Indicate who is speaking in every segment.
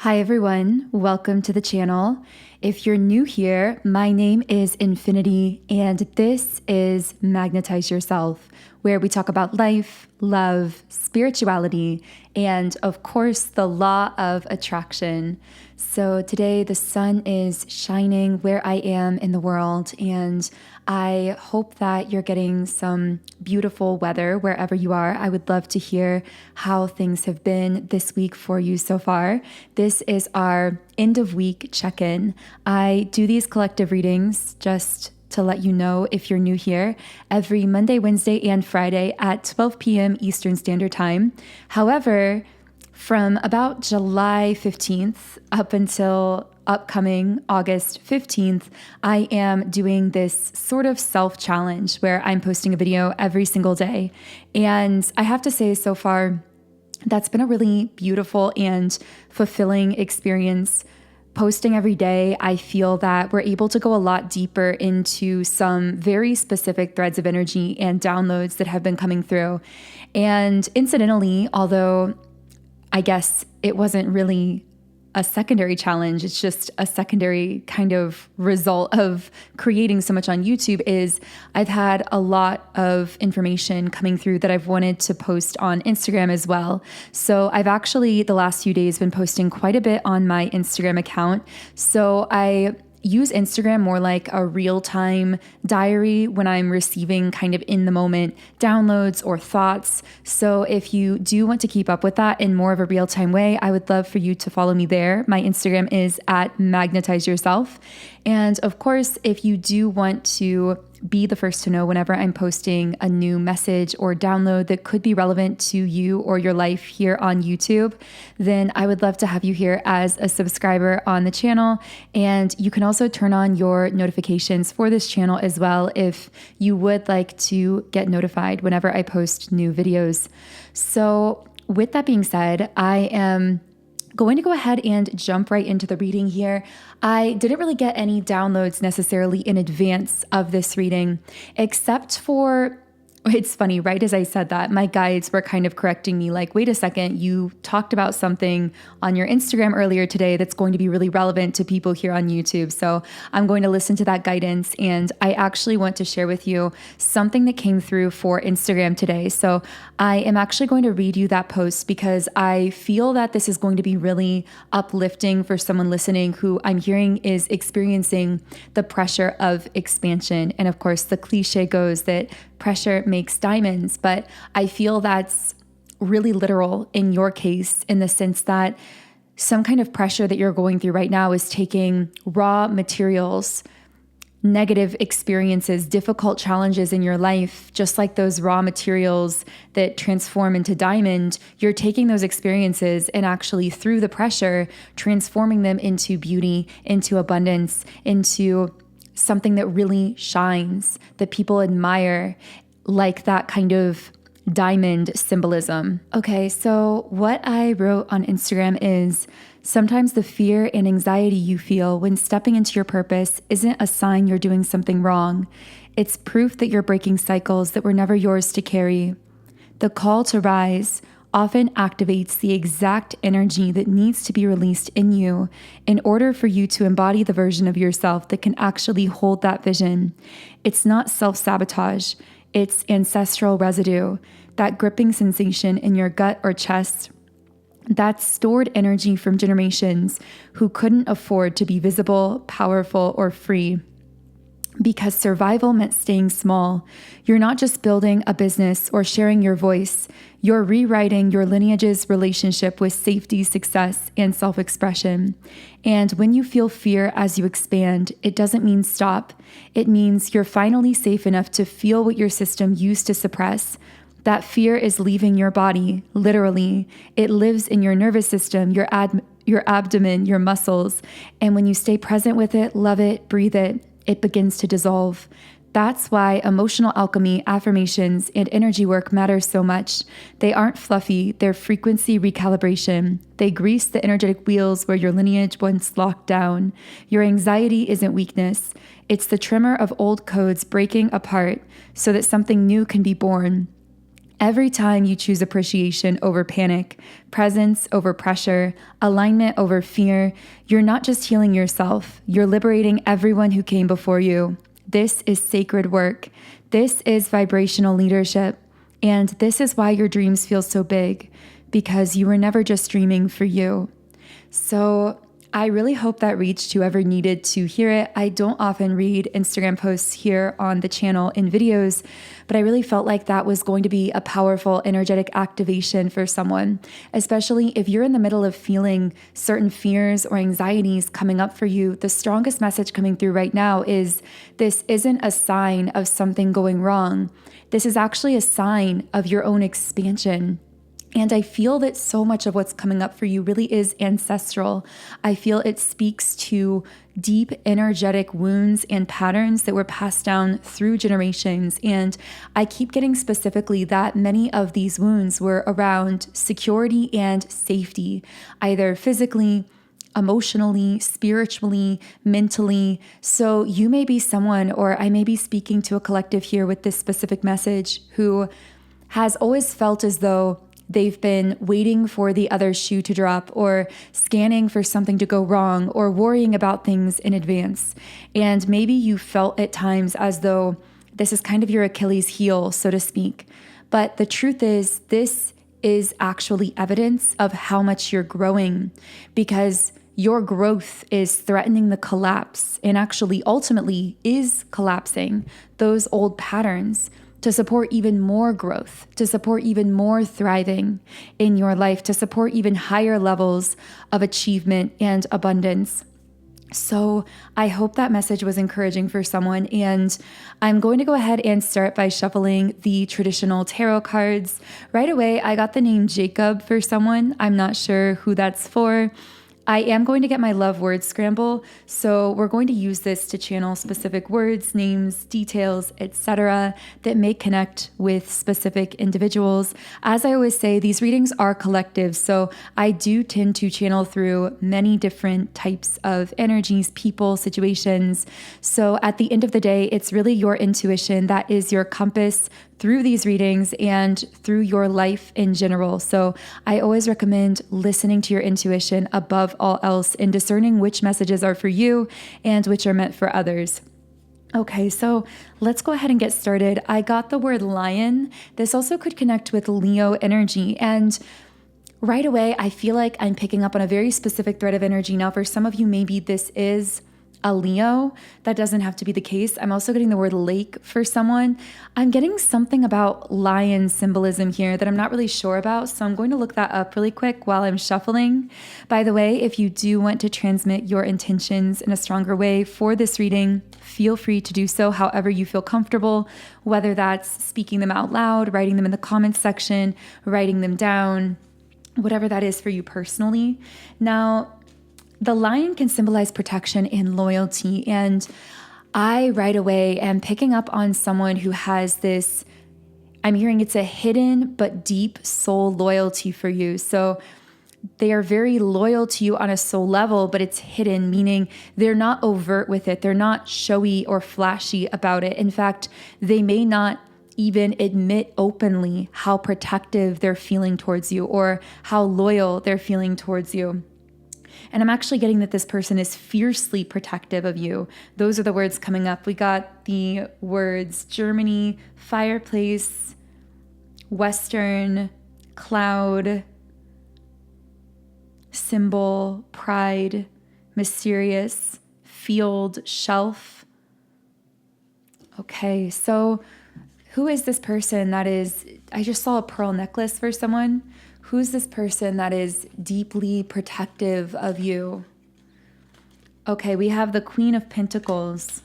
Speaker 1: Hi everyone, welcome to the channel. If you're new here, my name is Infinity and this is Magnetize Yourself, where we talk about life, love, spirituality, and of course the law of attraction. So today the sun is shining where I am in the world, and I hope that you're getting some beautiful weather wherever you are. I would love to hear how things have been this week for you so far. This is our end of week check-in. I do these collective readings just to let you know if you're new here every Monday, Wednesday, and Friday at 12 p.m. Eastern Standard Time. However, from about July 15th up until upcoming August 15th, I am doing this sort of self-challenge where I'm posting a video every single day. And I have to say, so far, that's been a really beautiful and fulfilling experience. Posting every day, I feel that we're able to go a lot deeper into some very specific threads of energy and downloads that have been coming through. And incidentally, although I guess it wasn't really a secondary challenge, it's just a secondary kind of result of creating so much on YouTube, is I've had a lot of information coming through that I've wanted to post on Instagram as well. So I've actually, the last few days, been posting quite a bit on my Instagram account. So I use Instagram more like a real-time diary when I'm receiving kind of in the moment downloads or thoughts. So if you do want to keep up with that in more of a real-time way, I would love for you to follow me there. My Instagram is at Magnetize Yourself. And of course, if you do want to be the first to know whenever I'm posting a new message or download that could be relevant to you or your life here on YouTube, then I would love to have you here as a subscriber on the channel. And you can also turn on your notifications for this channel as well if you would like to get notified whenever I post new videos. So with that being said, I am going to go ahead and jump right into the reading here. I didn't really get any downloads necessarily in advance of this reading, except for, it's funny, right as I said that, my guides were kind of correcting me like, wait a second, you talked about something on your Instagram earlier today that's going to be really relevant to people here on YouTube. So I'm going to listen to that guidance, and I actually want to share with you something that came through for Instagram today. So I am actually going to read you that post because I feel that this is going to be really uplifting for someone listening who I'm hearing is experiencing the pressure of expansion. And of course, the cliche goes that pressure makes diamonds, but I feel that's really literal in your case, in the sense that some kind of pressure that you're going through right now is taking raw materials, negative experiences, difficult challenges in your life, just like those raw materials that transform into diamond. You're taking those experiences and actually, through the pressure, transforming them into beauty, into abundance, into something that really shines, that people admire, like that kind of diamond symbolism. Okay, so what I wrote on Instagram is, sometimes the fear and anxiety you feel when stepping into your purpose isn't a sign you're doing something wrong. It's proof that you're breaking cycles that were never yours to carry. The call to rise often activates the exact energy that needs to be released in you in order for you to embody the version of yourself that can actually hold that vision. It's not self-sabotage, it's ancestral residue, that gripping sensation in your gut or chest. That's stored energy from generations who couldn't afford to be visible, powerful, or free. Because survival meant staying small. You're not just building a business or sharing your voice. You're rewriting your lineage's relationship with safety, success, and self-expression. And when you feel fear as you expand, it doesn't mean stop. It means you're finally safe enough to feel what your system used to suppress. That fear is leaving your body, literally. It lives in your nervous system, your abdomen, your muscles. And when you stay present with it, love it, breathe it, it begins to dissolve. That's why emotional alchemy, affirmations, and energy work matter so much. They aren't fluffy, they're frequency recalibration. They grease the energetic wheels where your lineage once locked down. Your anxiety isn't weakness. It's the tremor of old codes breaking apart so that something new can be born. Every time you choose appreciation over panic, presence over pressure, alignment over fear, you're not just healing yourself, you're liberating everyone who came before you. This is sacred work. This is vibrational leadership. And this is why your dreams feel so big, because you were never just dreaming for you. So I really hope that reached whoever needed to hear it. I don't often read Instagram posts here on the channel in videos, but I really felt like that was going to be a powerful energetic activation for someone, especially if you're in the middle of feeling certain fears or anxieties coming up for you. The strongest message coming through right now is this isn't a sign of something going wrong. This is actually a sign of your own expansion. And I feel that so much of what's coming up for you really is ancestral. I feel it speaks to deep energetic wounds and patterns that were passed down through generations. And I keep getting specifically that many of these wounds were around security and safety, either physically, emotionally, spiritually, mentally. So you may be someone, or I may be speaking to a collective here with this specific message, who has always felt as though they've been waiting for the other shoe to drop, or scanning for something to go wrong, or worrying about things in advance. And maybe you felt at times as though this is kind of your Achilles heel, so to speak. But the truth is, this is actually evidence of how much you're growing, because your growth is threatening the collapse, and actually ultimately is collapsing those old patterns, to support even more growth, to support even more thriving in your life, to support even higher levels of achievement and abundance. So I hope that message was encouraging for someone. And I'm going to go ahead and start by shuffling the traditional tarot cards. Right away, I got the name Jacob for someone. I'm not sure who that's for. I am going to get my love word scramble, so we're going to use this to channel specific words, names, details, etc. that may connect with specific individuals. As I always say, these readings are collective, so I do tend to channel through many different types of energies, people, situations. So at the end of the day, it's really your intuition that is your compass through these readings and through your life in general. So I always recommend listening to your intuition above all else and discerning which messages are for you and which are meant for others. Okay, so let's go ahead and get started. I got the word lion. This also could connect with Leo energy. And right away, I feel like I'm picking up on a very specific thread of energy. Now, for some of you, maybe this is a Leo. That doesn't have to be the case. I'm also getting the word lake for someone. I'm getting something about lion symbolism here that I'm not really sure about, so I'm going to look that up really quick while I'm shuffling. By the way, if you do want to transmit your intentions in a stronger way for this reading, feel free to do so however you feel comfortable, whether that's speaking them out loud, writing them in the comments section, writing them down, whatever that is for you personally. Now, the lion can symbolize protection and loyalty. And I right away am picking up on someone who has this, I'm hearing it's a hidden but deep soul loyalty for you. So they are very loyal to you on a soul level, but it's hidden, meaning they're not overt with it. They're not showy or flashy about it. In fact, they may not even admit openly how protective they're feeling towards you or how loyal they're feeling towards you. And I'm actually getting that this person is fiercely protective of you. Those are the words coming up. We got the words Germany, fireplace, Western, cloud, symbol, pride, mysterious, field, shelf. Okay, so who is this person that is, I just saw a pearl necklace for someone. Who's this person that is deeply protective of you? Okay, we have the Queen of Pentacles.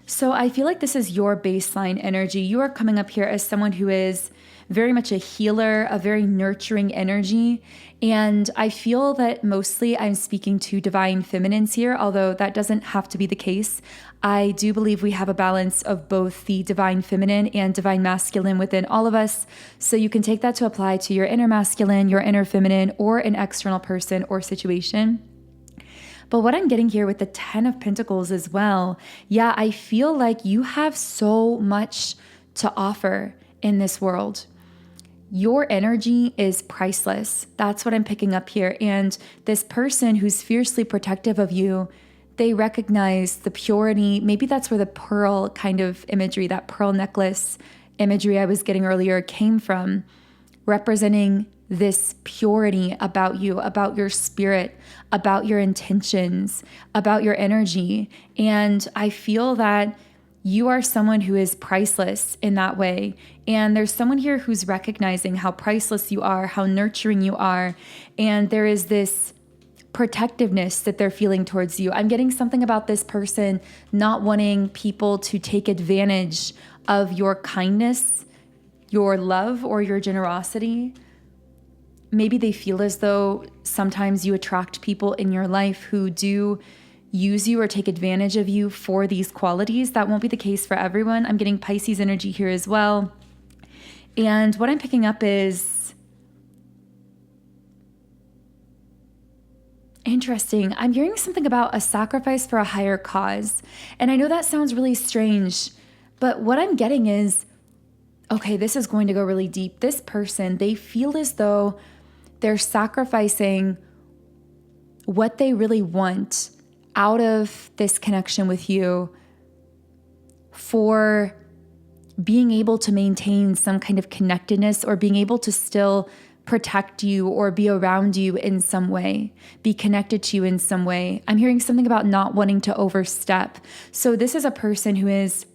Speaker 1: So I feel like this is your baseline energy. You are coming up here as someone who is very much a healer, a very nurturing energy. And I feel that mostly I'm speaking to divine feminines here, although that doesn't have to be the case. I do believe we have a balance of both the divine feminine and divine masculine within all of us. So you can take that to apply to your inner masculine, your inner feminine, or an external person or situation. But what I'm getting here with the 10 of Pentacles as well, yeah, I feel like you have so much to offer in this world. Your energy is priceless. That's what I'm picking up here. And this person who's fiercely protective of you, they recognize the purity. Maybe that's where the pearl kind of imagery, that pearl necklace imagery I was getting earlier came from, representing this purity about you, about your spirit, about your intentions, about your energy. And I feel that you are someone who is priceless in that way. And there's someone here who's recognizing how priceless you are, how nurturing you are. And there is this protectiveness that they're feeling towards you. I'm getting something about this person not wanting people to take advantage of your kindness, your love, or your generosity. Maybe they feel as though sometimes you attract people in your life who do use you or take advantage of you for these qualities. That won't be the case for everyone. I'm getting Pisces energy here as well. And what I'm picking up is interesting. I'm hearing something about a sacrifice for a higher cause. And I know that sounds really strange, but what I'm getting is, okay, this is going to go really deep. This person, they feel as though they're sacrificing what they really want out of this connection with you for being able to maintain some kind of connectedness or being able to still protect you or be around you in some way, be connected to you in some way. I'm hearing something about not wanting to overstep. So this is a person who is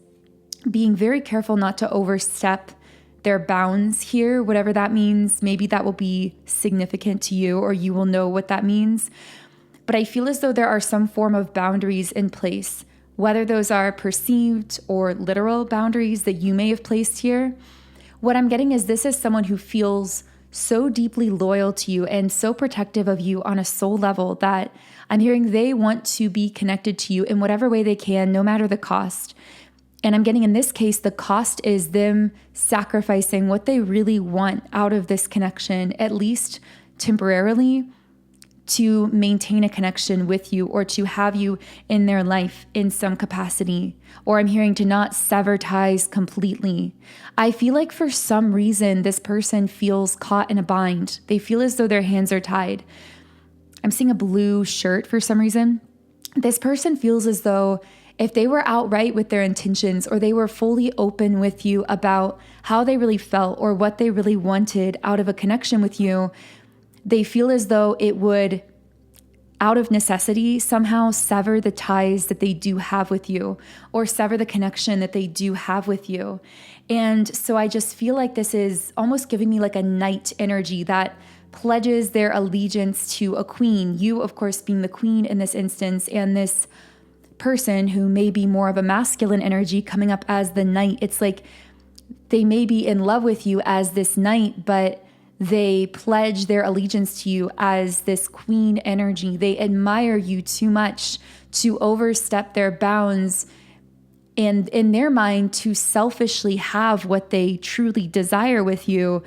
Speaker 1: being very careful not to overstep their bounds here, whatever that means. Maybe that will be significant to you or you will know what that means. But I feel as though there are some form of boundaries in place, whether those are perceived or literal boundaries that you may have placed here. What I'm getting is this is someone who feels so deeply loyal to you and so protective of you on a soul level that I'm hearing they want to be connected to you in whatever way they can, no matter the cost. And I'm getting in this case, the cost is them sacrificing what they really want out of this connection, at least temporarily, to maintain a connection with you or to have you in their life in some capacity. Or I'm hearing to not sever ties completely. I feel like for some reason, this person feels caught in a bind. They feel as though their hands are tied. I'm seeing a blue shirt for some reason. This person feels as though if they were outright with their intentions or they were fully open with you about how they really felt or what they really wanted out of a connection with you, they feel as though it would, out of necessity, somehow sever the ties that they do have with you or sever the connection that they do have with you. And so I just feel like this is almost giving me like a knight energy that pledges their allegiance to a queen. You, of course, being the queen in this instance, and this person who may be more of a masculine energy coming up as the knight. It's like they may be in love with you as this knight, but they pledge their allegiance to you as this queen energy. They admire you too much to overstep their bounds and in their mind to selfishly have what they truly desire with you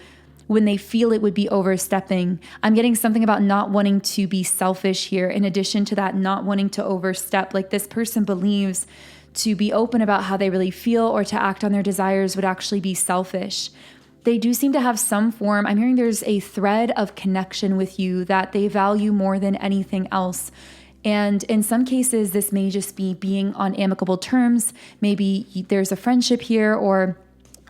Speaker 1: when they feel it would be overstepping. I'm getting something about not wanting to be selfish here. In addition to that, not wanting to overstep, like this person believes to be open about how they really feel or to act on their desires would actually be selfish. They do seem to have some form. I'm hearing there's a thread of connection with you that they value more than anything else. And in some cases, this may just be being on amicable terms. Maybe there's a friendship here or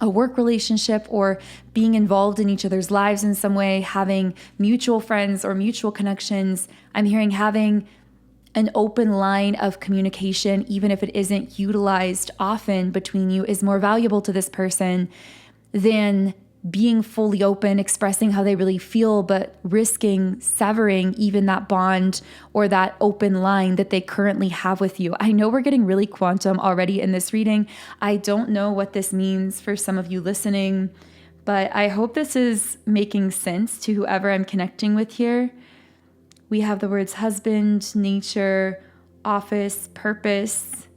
Speaker 1: a work relationship or being involved in each other's lives in some way, having mutual friends or mutual connections. I'm hearing having an open line of communication, even if it isn't utilized often between you, is more valuable to this person than being fully open, expressing how they really feel, but risking severing even that bond or that open line that they currently have with you. I know we're getting really quantum already in this reading. I don't know what this means for some of you listening, but I hope this is making sense to whoever I'm connecting with here. We have the words husband, nature, office, purpose,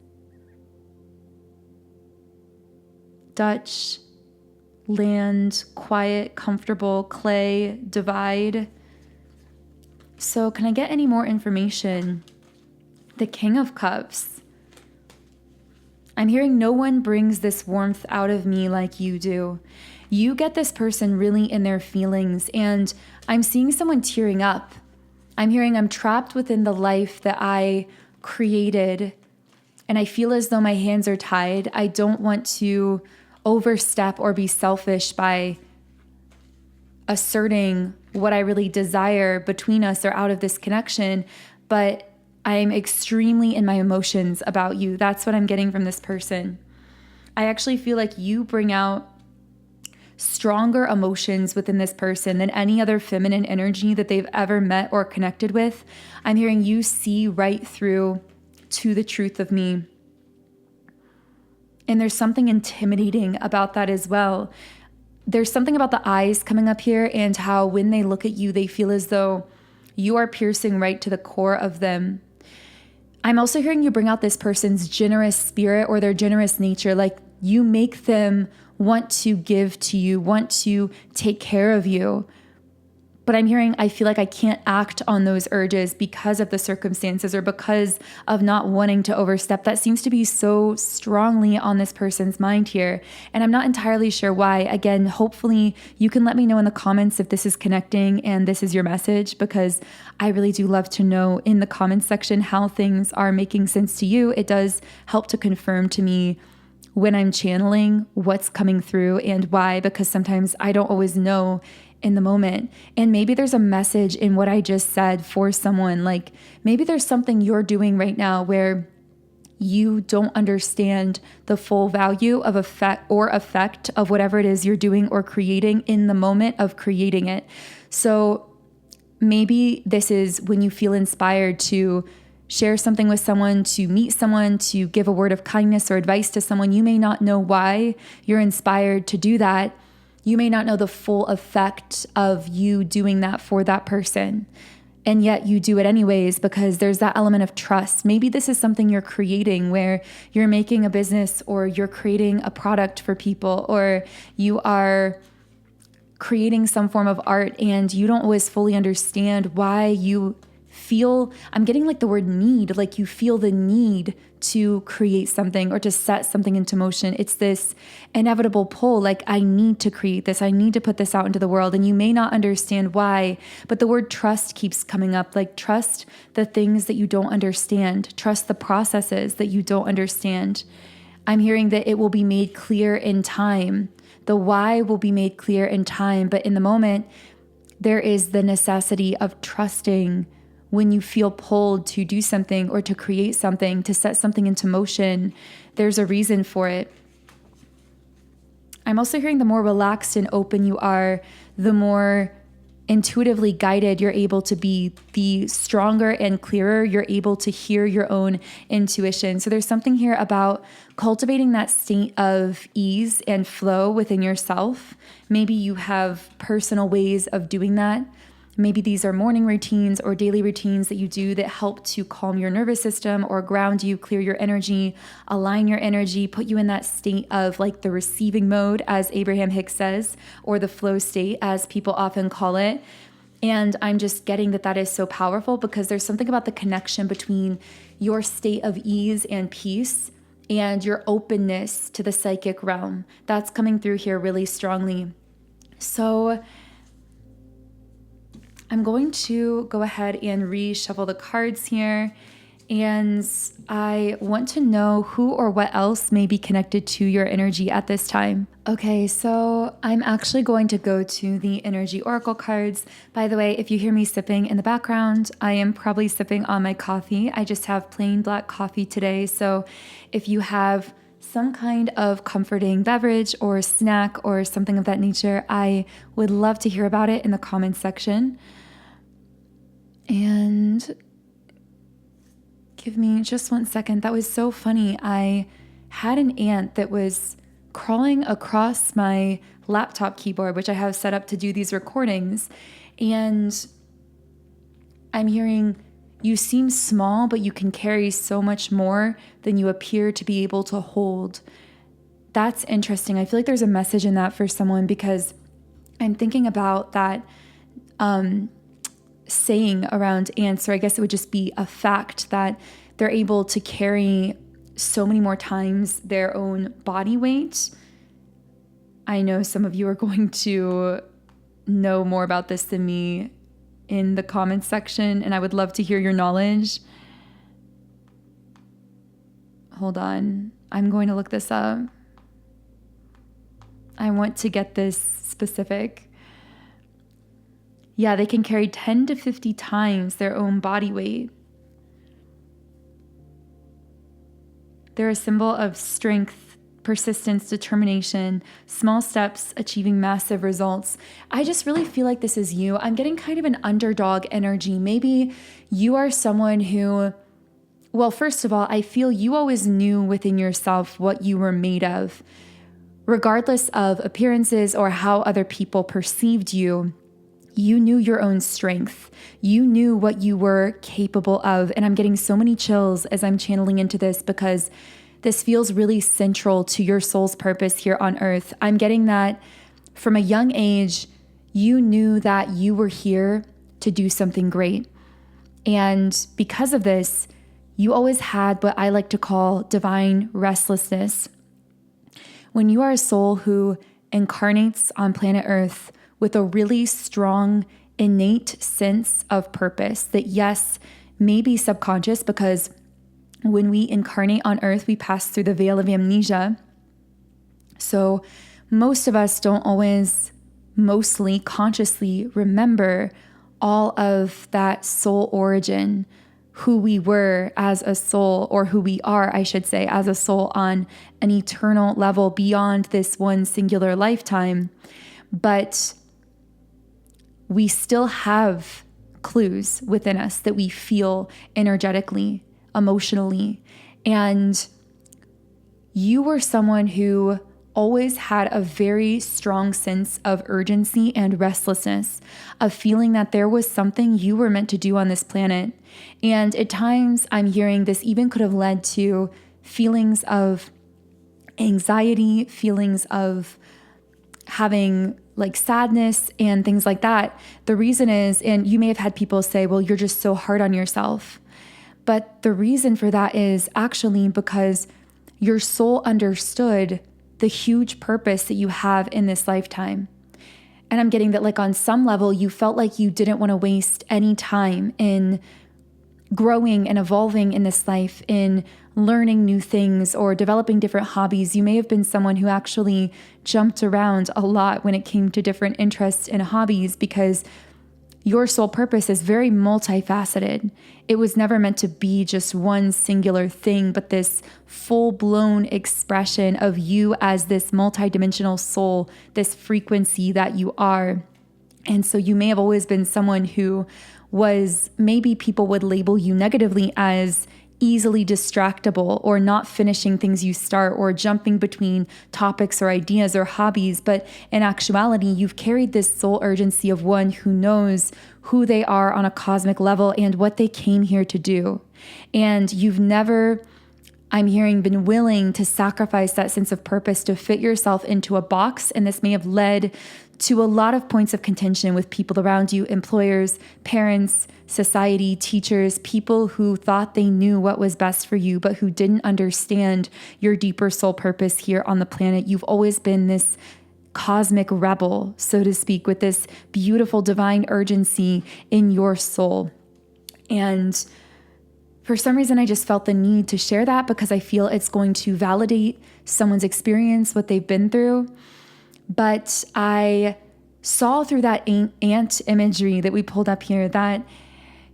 Speaker 1: Dutch, land, quiet, comfortable, clay, divide. So can I get any more information? The King of Cups. I'm hearing no one brings this warmth out of me like you do. You get this person really in their feelings, and I'm seeing someone tearing up. I'm hearing I'm trapped within the life that I created, and I feel as though my hands are tied. I don't want to overstep or be selfish by asserting what I really desire between us or out of this connection, but I'm extremely in my emotions about you. That's what I'm getting from this person. I actually feel like you bring out stronger emotions within this person than any other feminine energy that they've ever met or connected with. I'm hearing you see right through to the truth of me. And there's something intimidating about that as well. There's something about the eyes coming up here and how when they look at you, they feel as though you are piercing right to the core of them. I'm also hearing you bring out this person's generous spirit or their generous nature. Like you make them want to give to you, want to take care of you. But I'm hearing, I feel like I can't act on those urges because of the circumstances or because of not wanting to overstep. That seems to be so strongly on this person's mind here. And I'm not entirely sure why. Again, hopefully you can let me know in the comments if this is connecting and this is your message, because I really do love to know in the comments section how things are making sense to you. It does help to confirm to me when I'm channeling what's coming through and why, because sometimes I don't always know in the moment. And maybe there's a message in what I just said for someone. Like maybe there's something you're doing right now where you don't understand the full value of effect of whatever it is you're doing or creating in the moment of creating it. So maybe this is when you feel inspired to share something with someone, to meet someone, to give a word of kindness or advice to someone. You may not know why you're inspired to do that. You may not know the full effect of you doing that for that person. And yet you do it anyways because there's that element of trust. Maybe this is something you're creating where you're making a business or you're creating a product for people or you are creating some form of art and you don't always fully understand why you feel, I'm getting like the word need, like you feel the need to create something or to set something into motion. It's this inevitable pull, like I need to create this, I need to put this out into the world, and you may not understand why, but the word trust keeps coming up, like trust the things that you don't understand, trust the processes that you don't understand. I'm hearing that it will be made clear in time. The why will be made clear in time, but in the moment, there is the necessity of trusting when you feel pulled to do something or to create something, to set something into motion. There's a reason for it. I'm also hearing the more relaxed and open you are, the more intuitively guided you're able to be, the stronger and clearer you're able to hear your own intuition. So there's something here about cultivating that state of ease and flow within yourself. Maybe you have personal ways of doing that. Maybe these are morning routines or daily routines that you do that help to calm your nervous system or ground you, clear your energy, align your energy, put you in that state of like the receiving mode, as Abraham Hicks says, or the flow state, as people often call it. And I'm just getting that that is so powerful because there's something about the connection between your state of ease and peace and your openness to the psychic realm. That's coming through here really strongly. So I'm going to go ahead and reshuffle the cards here, and I want to know who or what else may be connected to your energy at this time. Okay, so I'm actually going to go to the energy oracle cards. By the way, if you hear me sipping in the background, I am probably sipping on my coffee. I just have plain black coffee today, so if you have some kind of comforting beverage or snack or something of that nature, I would love to hear about it in the comments section. And give me just 1 second. That was so funny. I had an ant that was crawling across my laptop keyboard, which I have set up to do these recordings. And I'm hearing, you seem small, but you can carry so much more than you appear to be able to hold. That's interesting. I feel like there's a message in that for someone because I'm thinking about that saying around ants, or I guess it would just be a fact that they're able to carry so many more times their own body weight. I know some of you are going to know more about this than me in the comments section, and I would love to hear your knowledge. Hold on. I'm going to look this up. I want to get this specific. Yeah, they can carry 10 to 50 times their own body weight. They're a symbol of strength, persistence, determination, small steps, achieving massive results. I just really feel like this is you. I'm getting kind of an underdog energy. Maybe you are someone who, well, first of all, I feel you always knew within yourself what you were made of. Regardless of appearances or how other people perceived you, you knew your own strength. You knew what you were capable of. And I'm getting so many chills as I'm channeling into this because this feels really central to your soul's purpose here on earth. I'm getting that from a young age, you knew that you were here to do something great. And because of this, you always had what I like to call divine restlessness. When you are a soul who incarnates on planet Earth with a really strong, innate sense of purpose that, yes, may be subconscious because when we incarnate on Earth, we pass through the veil of amnesia. So most of us don't always mostly consciously remember all of that soul origin, who we were as a soul, or who we are, I should say, as a soul on an eternal level beyond this one singular lifetime. But we still have clues within us that we feel energetically, emotionally. And you were someone who always had a very strong sense of urgency and restlessness, of feeling that there was something you were meant to do on this planet. And at times I'm hearing this even could have led to feelings of anxiety, feelings of having like sadness and things like that. The reason is, and you may have had people say, well, you're just so hard on yourself. But the reason for that is actually because your soul understood the huge purpose that you have in this lifetime. And I'm getting that, like, on some level, you felt like you didn't want to waste any time in growing and evolving in this life, in learning new things or developing different hobbies. You may have been someone who actually jumped around a lot when it came to different interests and hobbies because your soul purpose is very multifaceted. It was never meant to be just one singular thing, but this full-blown expression of you as this multidimensional soul, this frequency that you are. And so you may have always been someone who was, maybe people would label you negatively as easily distractible or not finishing things you start or jumping between topics or ideas or hobbies. But in actuality, you've carried this soul urgency of one who knows who they are on a cosmic level and what they came here to do. And you've never, I'm hearing, been willing to sacrifice that sense of purpose to fit yourself into a box. And this may have led to a lot of points of contention with people around you, employers, parents, society, teachers, people who thought they knew what was best for you, but who didn't understand your deeper soul purpose here on the planet. You've always been this cosmic rebel, so to speak, with this beautiful divine urgency in your soul. And for some reason, I just felt the need to share that because I feel it's going to validate someone's experience, what they've been through. But I saw through that ant imagery that we pulled up here that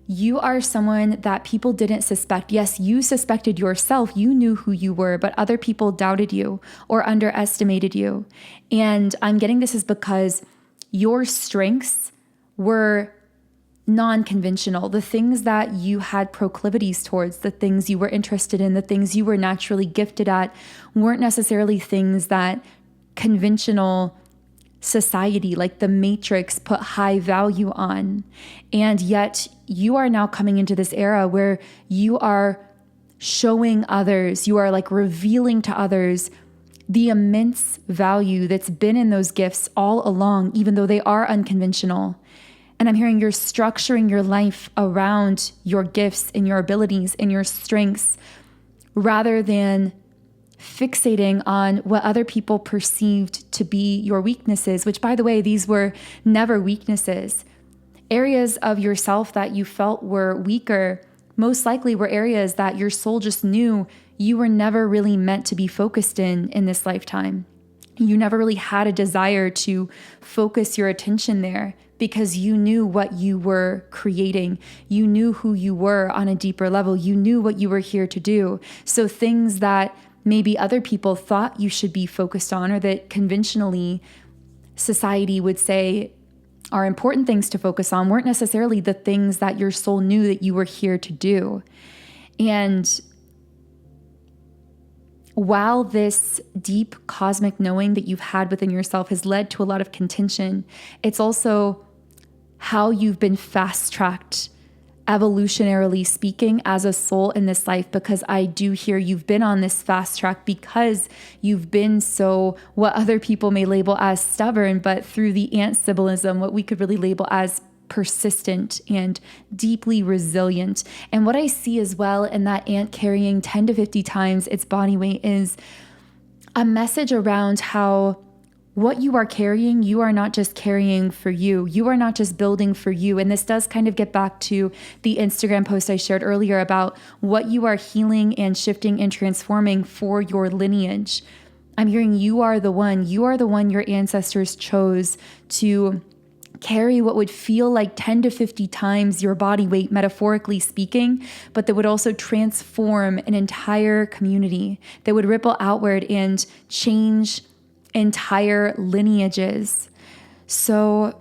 Speaker 1: you are someone that people didn't suspect. Yes, you suspected yourself. You knew who you were, but other people doubted you or underestimated you. And I'm getting this is because your strengths were non-conventional. The things that you had proclivities towards, the things you were interested in, the things you were naturally gifted at, weren't necessarily things that conventional society like the Matrix put high value on. And yet you are now coming into this era where you are showing others, you are like revealing to others the immense value that's been in those gifts all along, even though they are unconventional. And I'm hearing you're structuring your life around your gifts and your abilities and your strengths rather than fixating on what other people perceived to be your weaknesses, which, by the way, these were never weaknesses. Areas of yourself that you felt were weaker most likely were areas that your soul just knew you were never really meant to be focused in this lifetime. You never really had a desire to focus your attention there because you knew what you were creating. You knew who you were on a deeper level. You knew what you were here to do. So things that maybe other people thought you should be focused on, or that conventionally society would say are important things to focus on, weren't necessarily the things that your soul knew that you were here to do. And while this deep cosmic knowing that you've had within yourself has led to a lot of contention, it's also how you've been fast-tracked, evolutionarily speaking, as a soul in this life, because I do hear you've been on this fast track because you've been so, what other people may label as stubborn, but through the ant symbolism, what we could really label as persistent and deeply resilient. And what I see as well in that ant carrying 10 to 50 times its body weight is a message around how what you are carrying, you are not just carrying for you. You are not just building for you. And this does kind of get back to the Instagram post I shared earlier about what you are healing and shifting and transforming for your lineage. I'm hearing you are the one your ancestors chose to carry what would feel like 10 to 50 times your body weight, metaphorically speaking, but that would also transform an entire community, that would ripple outward and change entire lineages. So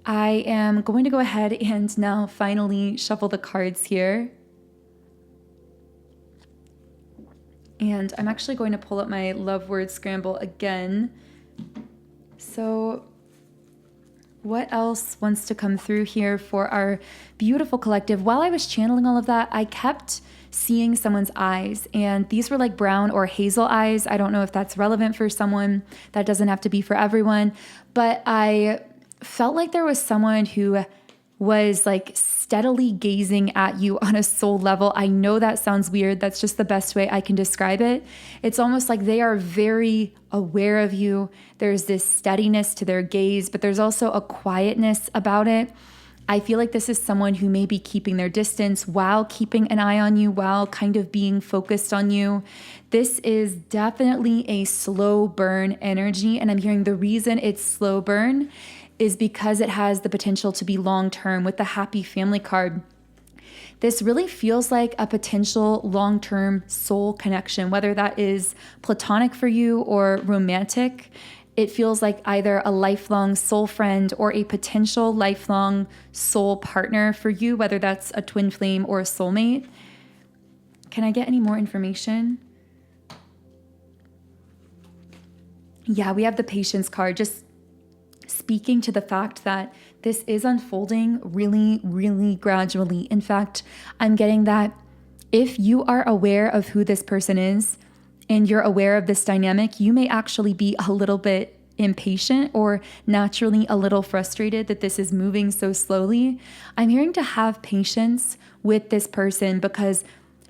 Speaker 1: I am going to go ahead and now finally shuffle the cards here. And I'm actually going to pull up my love word scramble again. So what else wants to come through here for our beautiful collective? While I was channeling all of that, I kept seeing someone's eyes, and these were like brown or hazel eyes. I don't know if that's relevant for someone. That doesn't have to be for everyone, but I felt like there was someone who was like steadily gazing at you on a soul level. I know that sounds weird. That's just the best way I can describe it. It's almost like they are very aware of you. There's this steadiness to their gaze, but there's also a quietness about it. I feel like this is someone who may be keeping their distance while keeping an eye on you, while kind of being focused on you. This is definitely a slow burn energy. And I'm hearing the reason it's slow burn is because it has the potential to be long-term. With the Happy Family card, this really feels like a potential long-term soul connection, whether that is platonic for you or romantic. It feels like either a lifelong soul friend or a potential lifelong soul partner for you, whether that's a twin flame or a soulmate. Can I get any more information? Yeah, we have the Patience card, just speaking to the fact that this is unfolding really, really gradually. In fact, I'm getting that if you are aware of who this person is and you're aware of this dynamic, you may actually be a little bit impatient or naturally a little frustrated that this is moving so slowly. I'm hearing to have patience with this person, because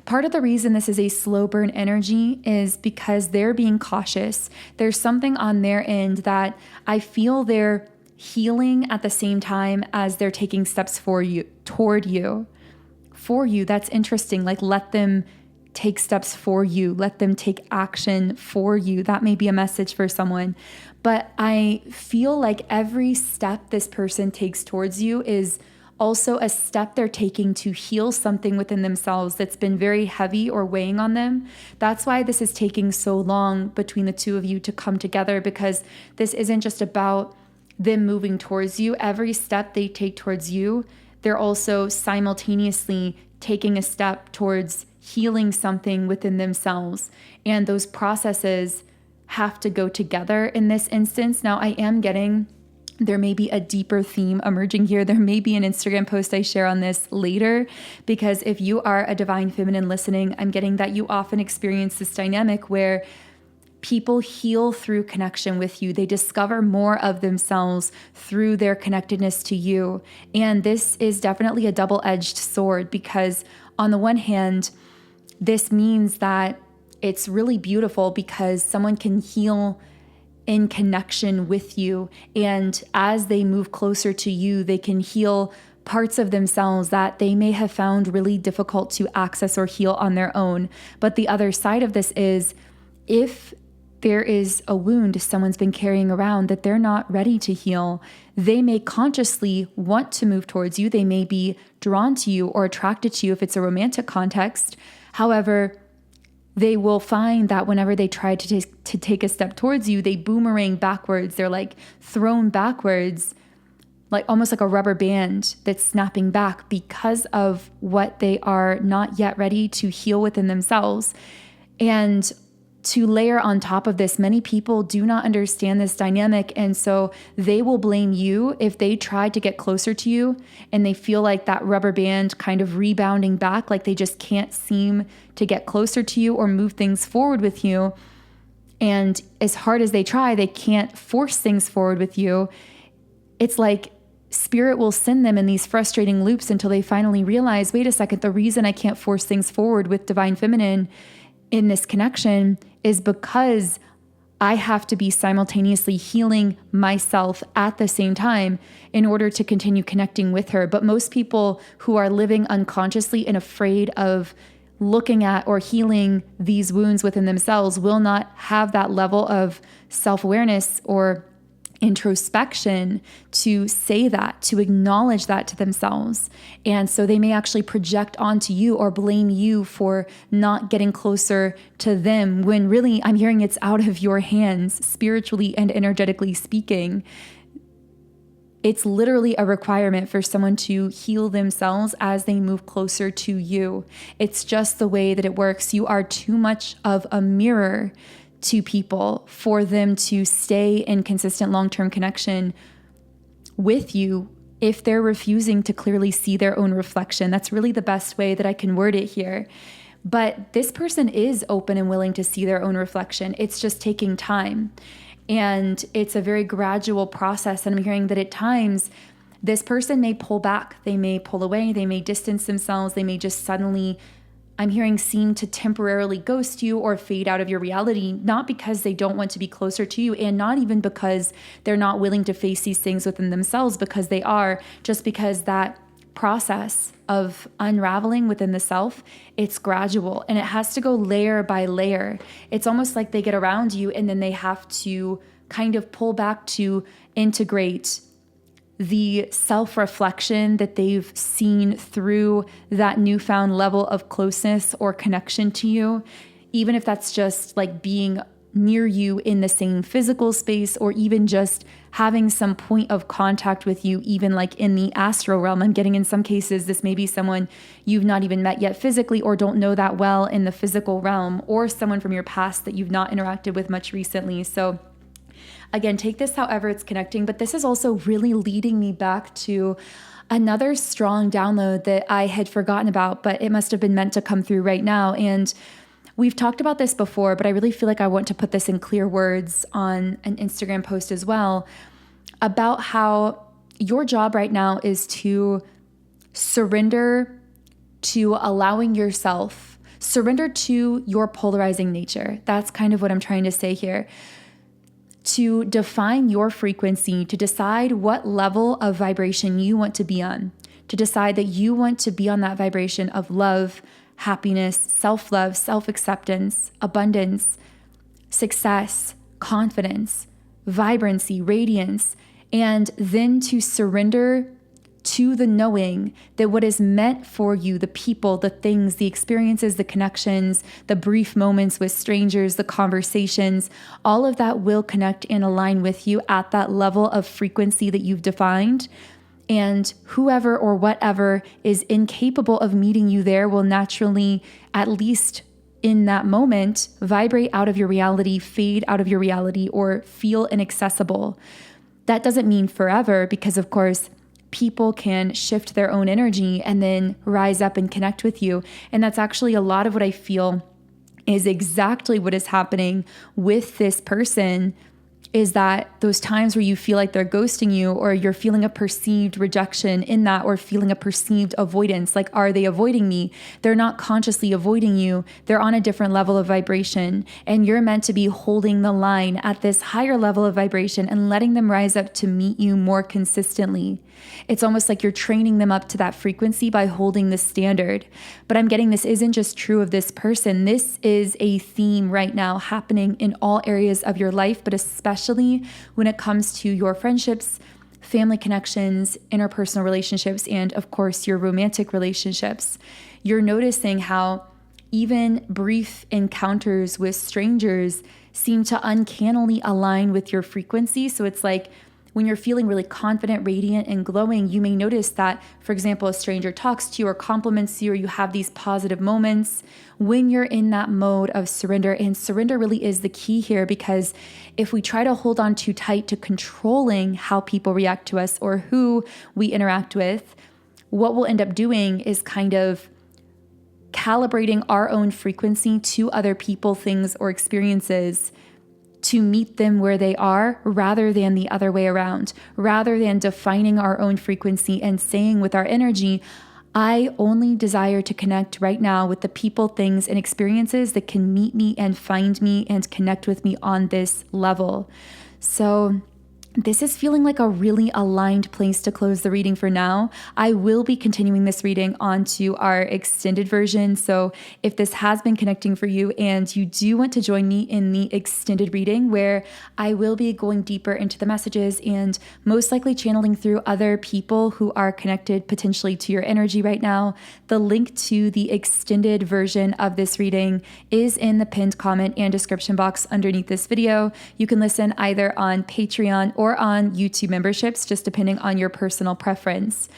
Speaker 1: part of the reason this is a slow burn energy is because they're being cautious. There's something on their end that I feel they're healing at the same time as they're taking steps toward you. For you, that's interesting. Like, let them take steps for you. Let them take action for you. That may be a message for someone. But I feel like every step this person takes towards you is also a step they're taking to heal something within themselves that's been very heavy or weighing on them. That's why this is taking so long between the two of you to come together, because this isn't just about them moving towards you. Every step they take towards you, they're also simultaneously taking a step towards healing something within themselves. And those processes have to go together in this instance. Now, I am getting there may be a deeper theme emerging here. There may be an Instagram post I share on this later, because if you are a divine feminine listening, I'm getting that you often experience this dynamic where People heal through connection with you. They discover more of themselves through their connectedness to you. And this is definitely a double-edged sword, because on the one hand, this means that it's really beautiful because someone can heal in connection with you. And as they move closer to you, they can heal parts of themselves that they may have found really difficult to access or heal on their own. But the other side of this is, if there is a wound someone's been carrying around that they're not ready to heal, they may consciously want to move towards you. They may be drawn to you or attracted to you if it's a romantic context. However, they will find that whenever they try to take a step towards you, they boomerang backwards. They're like thrown backwards, like almost like a rubber band that's snapping back, because of what they are not yet ready to heal within themselves. And to layer on top of this, many people do not understand this dynamic, and so they will blame you if they try to get closer to you and they feel like that rubber band kind of rebounding back, like they just can't seem to get closer to you or move things forward with you. And as hard as they try, they can't force things forward with you. It's like spirit will send them in these frustrating loops until they finally realize, wait a second, the reason I can't force things forward with Divine Feminine in this connection is because I have to be simultaneously healing myself at the same time in order to continue connecting with her. But most people who are living unconsciously and afraid of looking at or healing these wounds within themselves will not have that level of self-awareness or introspection to say that, to acknowledge that to themselves. And so they may actually project onto you or blame you for not getting closer to them, when really I'm hearing it's out of your hands, spiritually and energetically speaking. It's literally a requirement for someone to heal themselves as they move closer to you. It's just the way that it works. You are too much of a mirror to people for them to stay in consistent long-term connection with you if they're refusing to clearly see their own reflection. That's really the best way that I can word it here. But this person is open and willing to see their own reflection. It's just taking time. And it's a very gradual process. And I'm hearing that at times this person may pull back, they may pull away, they may distance themselves, they may just suddenly, I'm hearing, seem to temporarily ghost you or fade out of your reality, not because they don't want to be closer to you, and not even because they're not willing to face these things within themselves, because they are, just because that process of unraveling within the self, it's gradual and it has to go layer by layer. It's almost like they get around you and then they have to kind of pull back to integrate the self-reflection that they've seen through that newfound level of closeness or connection to you, even if that's just like being near you in the same physical space, or even just having some point of contact with you, even like in the astral realm. I'm getting in some cases, this may be someone you've not even met yet physically or don't know that well in the physical realm, or someone from your past that you've not interacted with much recently. So again, take this however it's connecting, but this is also really leading me back to another strong download that I had forgotten about, but it must have been meant to come through right now. And we've talked about this before, but I really feel like I want to put this in clear words on an Instagram post as well, about how your job right now is to surrender to allowing yourself, surrender to your polarizing nature. That's kind of what I'm trying to say here. To define your frequency, to decide what level of vibration you want to be on, to decide that you want to be on that vibration of love, happiness, self-love, self-acceptance, abundance, success, confidence, vibrancy, radiance, and then to surrender to the knowing that what is meant for you, the people, the things, the experiences, the connections, the brief moments with strangers, the conversations, all of that will connect and align with you at that level of frequency that you've defined. And whoever or whatever is incapable of meeting you there will naturally, at least in that moment, vibrate out of your reality, fade out of your reality, or feel inaccessible. That doesn't mean forever, because of course, people can shift their own energy and then rise up and connect with you. And that's actually a lot of what I feel is exactly what is happening with this person, is that those times where you feel like they're ghosting you, or you're feeling a perceived rejection in that, or feeling a perceived avoidance, like, are they avoiding me? They're not consciously avoiding you. They're on a different level of vibration, and you're meant to be holding the line at this higher level of vibration and letting them rise up to meet you more consistently. It's almost like you're training them up to that frequency by holding the standard. But I'm getting this isn't just true of this person. This is a theme right now happening in all areas of your life, but especially when it comes to your friendships, family connections, interpersonal relationships, and of course, your romantic relationships. You're noticing how even brief encounters with strangers seem to uncannily align with your frequency. So it's like, when you're feeling really confident, radiant, and glowing, you may notice that, for example, a stranger talks to you or compliments you, or you have these positive moments when you're in that mode of surrender. And surrender really is the key here, because if we try to hold on too tight to controlling how people react to us or who we interact with, what we'll end up doing is kind of calibrating our own frequency to other people, things, or experiences to meet them where they are, rather than the other way around, rather than defining our own frequency and saying with our energy, I only desire to connect right now with the people, things, and experiences that can meet me and find me and connect with me on this level. So this is feeling like a really aligned place to close the reading for now. I will be continuing this reading onto our extended version. So if this has been connecting for you and you do want to join me in the extended reading, where I will be going deeper into the messages and most likely channeling through other people who are connected potentially to your energy right now, the link to the extended version of this reading is in the pinned comment and description box underneath this video. You can listen either on Patreon or on YouTube memberships, just depending on your personal preference.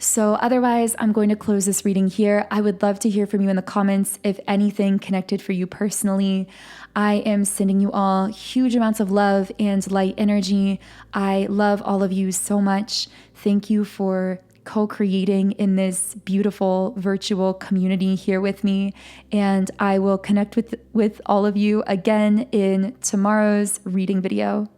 Speaker 1: So otherwise, I'm going to close this reading here. I would love to hear from you in the comments if anything connected for you personally. I am sending you all huge amounts of love and light energy. I love all of you so much. Thank you for co-creating in this beautiful virtual community here with me. And I will connect with all of you again in tomorrow's reading video.